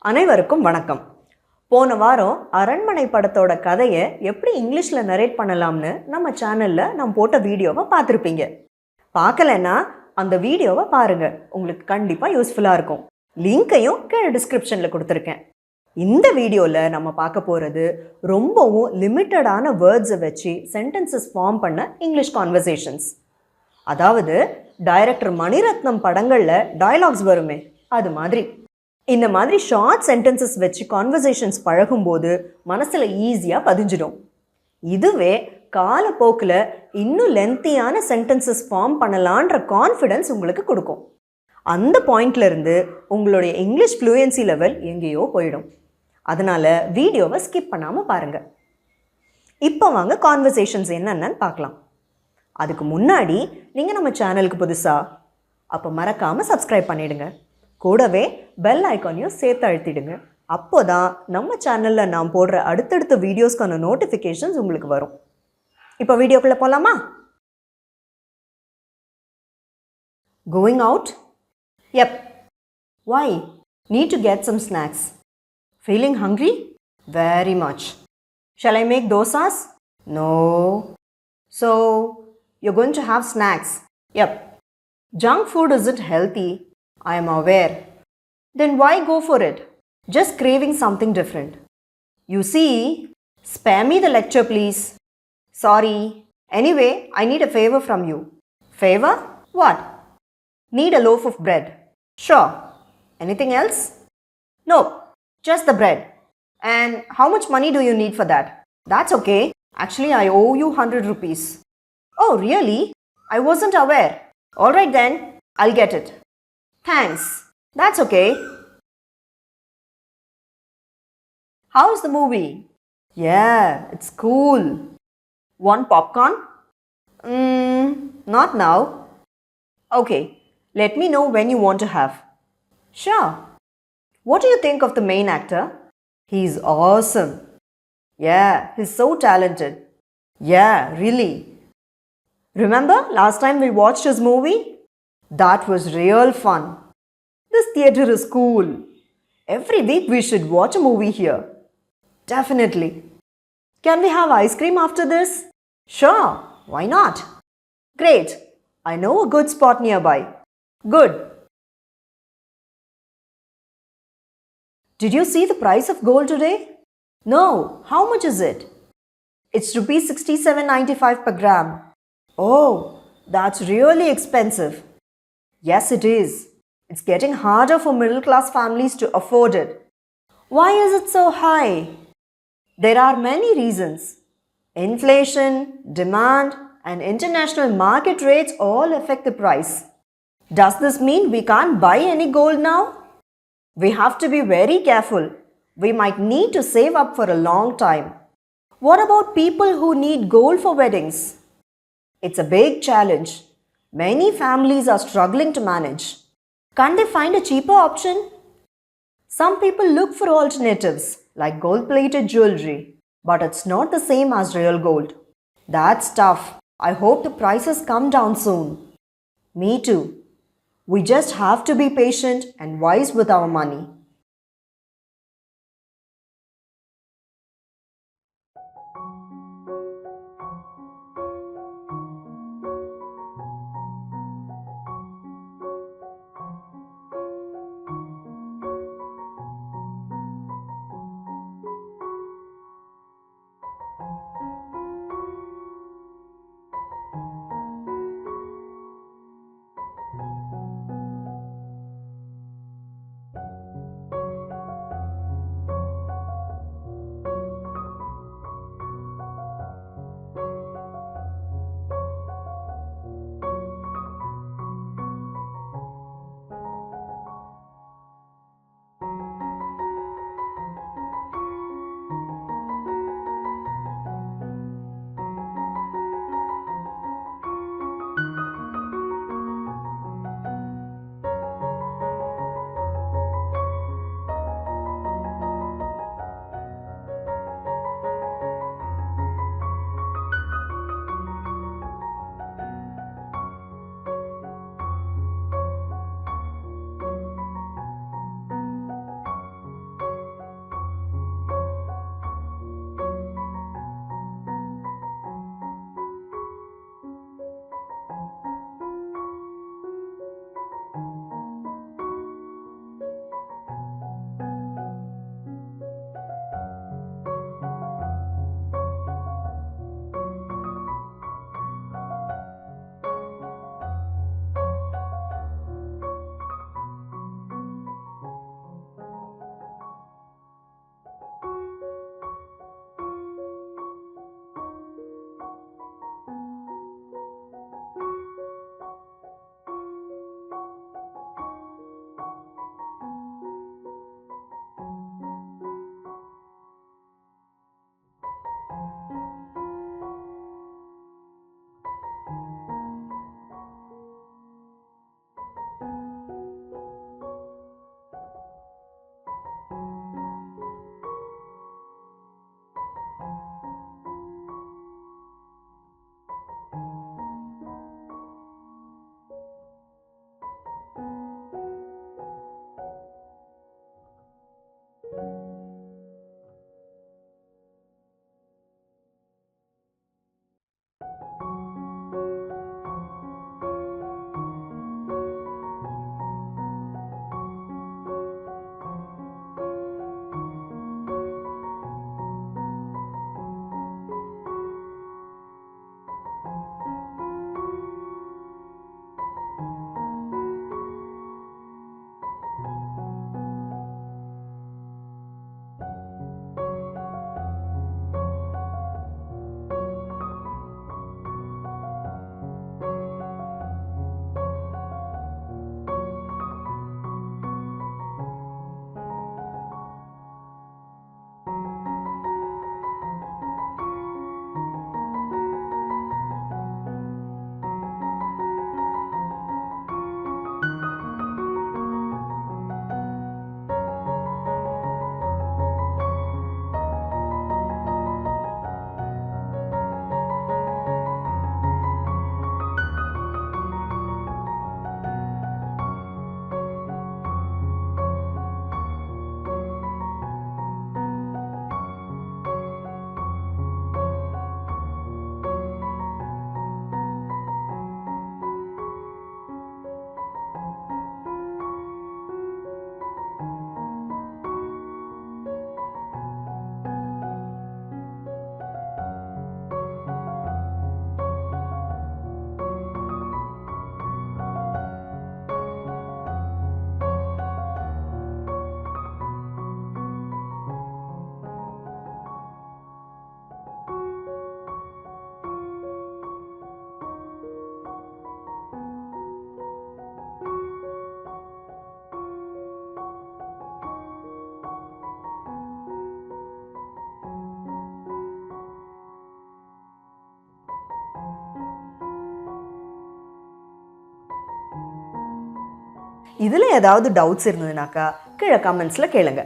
அனைவருக்கும் வணக்கம். போன வாரம் அரண்மனை படத்தோட கதையை எப்படி இங்கிலீஷில் நரேட் பண்ணலாம்னு நம்ம சேனலில் நான் போட்ட வீடியோவை பார்த்துருப்பீங்க. பார்க்கலன்னா அந்த வீடியோவை பாருங்கள், உங்களுக்கு கண்டிப்பாக யூஸ்ஃபுல்லாக இருக்கும். லிங்க்கையும் கீழே டிஸ்கிரிப்ஷனில் கொடுத்துருக்கேன். இந்த வீடியோவில் நம்ம பார்க்க போகிறது ரொம்பவும் லிமிட்டடான வேர்ட்ஸை வச்சு சென்டென்சஸ் ஃபார்ம் பண்ண இங்கிலீஷ் கான்வர்சேஷன்ஸ். அதாவது டைரக்டர் மணிரத்னம் படங்களில் டயலாக்ஸ் வருமே அது மாதிரி. இந்த மாதிரி ஷார்ட் சென்டென்சஸ் வச்சு கான்வர்சேஷன்ஸ் பழகும்போது மனசில் ஈஸியாக பதிஞ்சிடும். இதுவே காலப்போக்கில் இன்னும் லென்த்தியான சென்டென்சஸ் ஃபார்ம் பண்ணலான்ற கான்ஃபிடென்ஸ் உங்களுக்கு கொடுக்கும். அந்த பாயிண்ட்லேருந்து உங்களுடைய இங்கிலீஷ் ஃப்ளூயன்சி லெவல் எங்கேயோ போயிடும். அதனால் வீடியோவை ஸ்கிப் பண்ணாமல் பாருங்கள். இப்போ வாங்க கான்வர்சேஷன்ஸ் என்னென்னு பார்க்கலாம். அதுக்கு முன்னாடி நீங்கள் நம்ம சேனலுக்கு புதுசாக, அப்போ மறக்காமல் சப்ஸ்கிரைப் பண்ணிவிடுங்க. கூடவே பெல் ஐக்கானையும் சேர்த்து அழுத்திடுங்க. அப்போ தான் நம்ம சேனலில் நான் போடுற அடுத்தடுத்த வீடியோஸ்க்கான நோட்டிஃபிகேஷன்ஸ் உங்களுக்கு வரும். இப்போ வீடியோக்குள்ளே போகலாமா? Going out? Yep. Why? Need to get some snacks. Feeling hungry? Very much. Shall I make dosas? No. So, you're going to have snacks? Yep. Junk food isn't healthy. I am aware. Then why go for it? Just craving something different. You see, spare me the lecture please. Sorry. Anyway, I need a favor from you. Favor? What? Need a loaf of bread. Sure. Anything else? Nope. Just the bread. And how much money do you need for that? That's okay. Actually, I owe you 100 rupees. Oh, really? I wasn't aware. Alright then, I'll get it. Thanks. That's okay. How's the movie? Yeah, it's cool. Want popcorn? Not now. Okay, let me know when you want to have. Sure. What do you think of the main actor? He's awesome. Yeah, he's so talented. Yeah, really. Remember last time we watched his movie? That was real fun. This theatre is cool. Every week we should watch a movie here. Definitely. Can we have ice cream after this? Sure, why not? Great. I know a good spot nearby. Good. Did you see the price of gold today? No. How much is it? It's rupees 67.95 per gram. Oh, that's really expensive. Yes, it is. It's getting harder for middle-class families to afford it. Why is it so high? There are many reasons. Inflation, demand, and international market rates all affect the price. Does this mean we can't buy any gold now? We have to be very careful. We might need to save up for a long time. What about people who need gold for weddings? It's a big challenge. Many families are struggling to manage. Can't they find a cheaper option? Some people look for alternatives like gold-plated jewelry, but it's not the same as real gold. That's tough. I hope the prices come down soon. Me too. We just have to be patient and wise with our money. இதில் ஏதாவது doubts இருந்ததுனாக்கா கீழே கமெண்ட்ஸில் கேளுங்க.